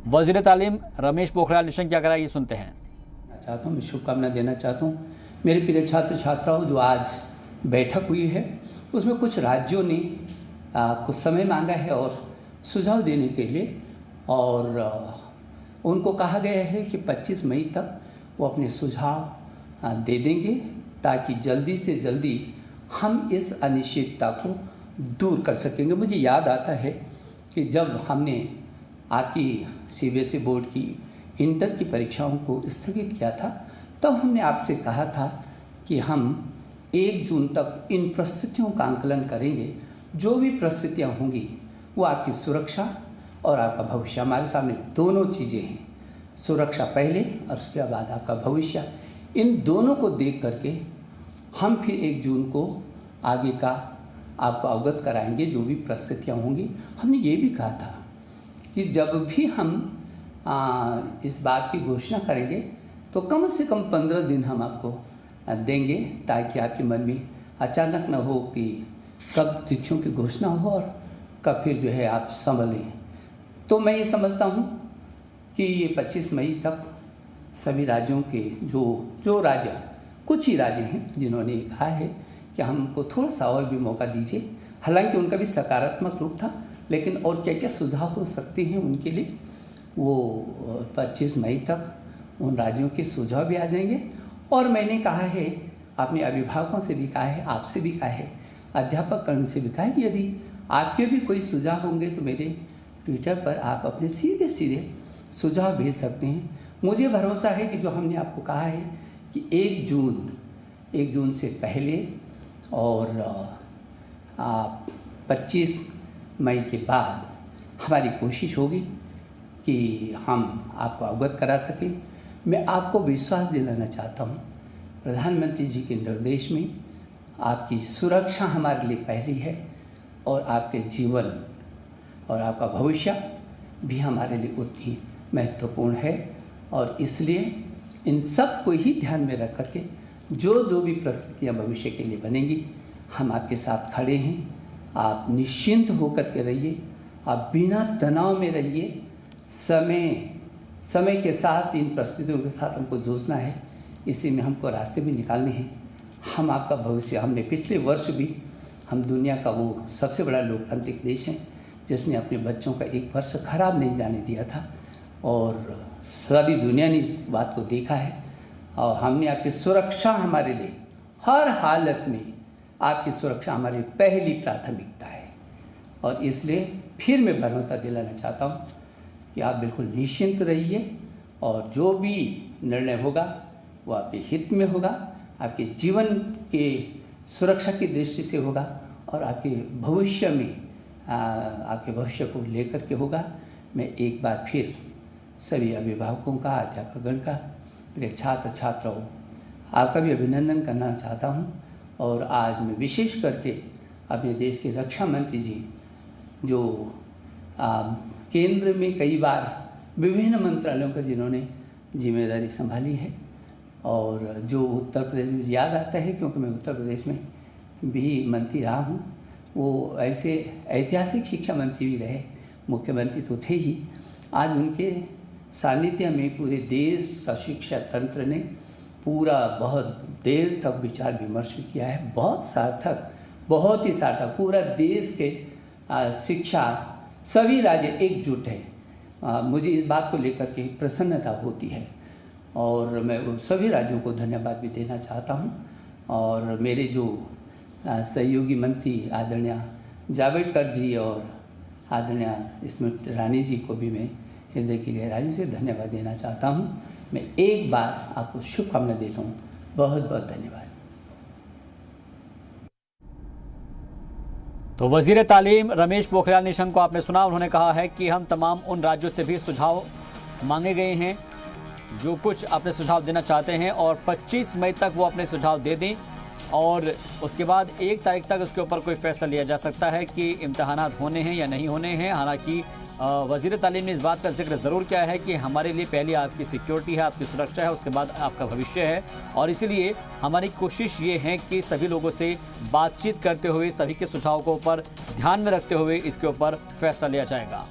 वज़ीर तालीम रमेश पोखरियाल निशंक क्या करा, ये सुनते हैं। चाहता हूँ, मैं शुभकामना देना चाहता हूँ मेरे प्रिय छात्र छात्राओं। जो आज बैठक हुई है उसमें कुछ राज्यों ने कुछ समय मांगा है और सुझाव देने के लिए, और उनको कहा गया है कि 25 मई तक वो अपने सुझाव दे देंगे ताकि जल्दी से जल्दी हम इस अनिश्चितता को दूर कर सकेंगे। मुझे याद आता है कि जब हमने आपकी CBSE बोर्ड की इंटर की परीक्षाओं को स्थगित किया था, तब हमने आपसे कहा था कि हम 1 जून तक इन परिस्थितियों का आंकलन करेंगे। जो भी परिस्थितियाँ होंगी वो आपकी सुरक्षा और आपका भविष्य, हमारे सामने दोनों चीज़ें हैं, सुरक्षा पहले और उसके बाद आपका भविष्य। इन दोनों को देख करके हम फिर 1 जून को आगे का आपको अवगत कराएंगे जो भी परिस्थितियाँ होंगी। हमने ये भी कहा था कि जब भी हम इस बात की घोषणा करेंगे तो कम से कम 15 दिन हम आपको देंगे ताकि आपके मन में अचानक न हो कि कब तिथियों की घोषणा हो और कब फिर जो है आप संभलें। तो मैं ये समझता हूँ कि ये 25 मई तक सभी राज्यों के जो राज्य, कुछ ही राज्य हैं जिन्होंने कहा है कि हमको थोड़ा सा और भी मौका दीजिए। हालांकि उनका भी सकारात्मक रूप था, लेकिन और क्या क्या सुझाव हो सकते हैं उनके लिए, वो 25 मई तक उन राज्यों के सुझाव भी आ जाएंगे। और मैंने कहा है, अपने अभिभावकों से भी कहा है, आपसे भी कहा है, अध्यापक कर्ण से भी कहा है, यदि आपके भी कोई सुझाव होंगे तो मेरे ट्विटर पर आप अपने सीधे सीधे सुझाव भेज सकते हैं। मुझे भरोसा है कि जो हमने आपको कहा है कि 1 जून से पहले और 25 मई के बाद हमारी कोशिश होगी कि हम आपको अवगत करा सकें। मैं आपको विश्वास दिलाना चाहता हूँ, प्रधानमंत्री जी के निर्देश में आपकी सुरक्षा हमारे लिए पहली है और आपके जीवन और आपका भविष्य भी हमारे लिए उतनी महत्वपूर्ण है। और इसलिए इन सब को ही ध्यान में रख करके जो भी परिस्थितियाँ भविष्य के लिए बनेंगी, हम आपके साथ खड़े हैं। आप निश्चिंत होकर के रहिए, आप बिना तनाव में रहिए। समय के साथ इन परिस्थितियों के साथ हमको जूझना है, इसी में हमको रास्ते भी निकालने हैं। हम आपका भविष्य, हमने पिछले वर्ष भी, हम दुनिया का वो सबसे बड़ा लोकतांत्रिक देश है जिसने अपने बच्चों का 1 वर्ष खराब नहीं जाने दिया था, और सारी दुनिया ने इस बात को देखा है। और हमने आपकी सुरक्षा, हमारे लिए हर हालत में आपकी सुरक्षा हमारी पहली प्राथमिकता है। और इसलिए फिर मैं भरोसा दिलाना चाहता हूँ कि आप बिल्कुल निश्चिंत रहिए, और जो भी निर्णय होगा वो आपके हित में होगा, आपके जीवन के सुरक्षा की दृष्टि से होगा और आपके भविष्य में आपके भविष्य को लेकर के होगा। मैं एक बार फिर सभी अभिभावकों का, अध्यापकगण का, प्रिय छात्र छात्राओं, आपका भी अभिनंदन करना चाहता हूं। और आज मैं विशेष करके अपने देश के रक्षा मंत्री जी, जो केंद्र में कई बार विभिन्न मंत्रालयों का जिन्होंने जिम्मेदारी संभाली है, और जो उत्तर प्रदेश में याद आता है क्योंकि मैं उत्तर प्रदेश में भी मंत्री रहा हूँ, वो ऐसे ऐतिहासिक शिक्षा मंत्री भी रहे, मुख्यमंत्री तो थे ही। आज उनके सानिध्य में पूरे देश का शिक्षा तंत्र ने बहुत देर तक विचार विमर्श किया है, बहुत सार्थक, बहुत ही सार्थक। पूरा देश के शिक्षा, सभी राज्य एकजुट है। मुझे इस बात को लेकर के प्रसन्नता होती है, और मैं उन सभी राज्यों को धन्यवाद भी देना चाहता हूँ। और मेरे जो सहयोगी मंत्री आदरणीय जावड़ेकर जी और आदरणीय स्मृति ईरानी जी को भी मैं हृदय की गहराइयों से धन्यवाद देना चाहता हूँ। मैं एक बार आपको शुभकामना देता हूँ। बहुत बहुत धन्यवाद। तो वज़ीर तालीम रमेश पोखरियाल निशंक को आपने सुना। उन्होंने कहा है कि हम तमाम उन राज्यों से भी सुझाव मांगे गए हैं जो कुछ अपने सुझाव देना चाहते हैं, और 25 मई तक वो अपने सुझाव दे दें, और उसके बाद 1 तारीख तक उसके ऊपर कोई फैसला लिया जा सकता है कि इम्तहानात होने हैं या नहीं होने हैं। हालांकि वज़ीर तालीम ने इस बात का जिक्र ज़रूर किया है कि हमारे लिए पहले आपकी सिक्योरिटी है, आपकी सुरक्षा है, उसके बाद आपका भविष्य है, और इसीलिए हमारी कोशिश ये है कि सभी लोगों से बातचीत करते हुए, सभी के सुझावों को ऊपर ध्यान में रखते हुए इसके ऊपर फैसला लिया जाएगा।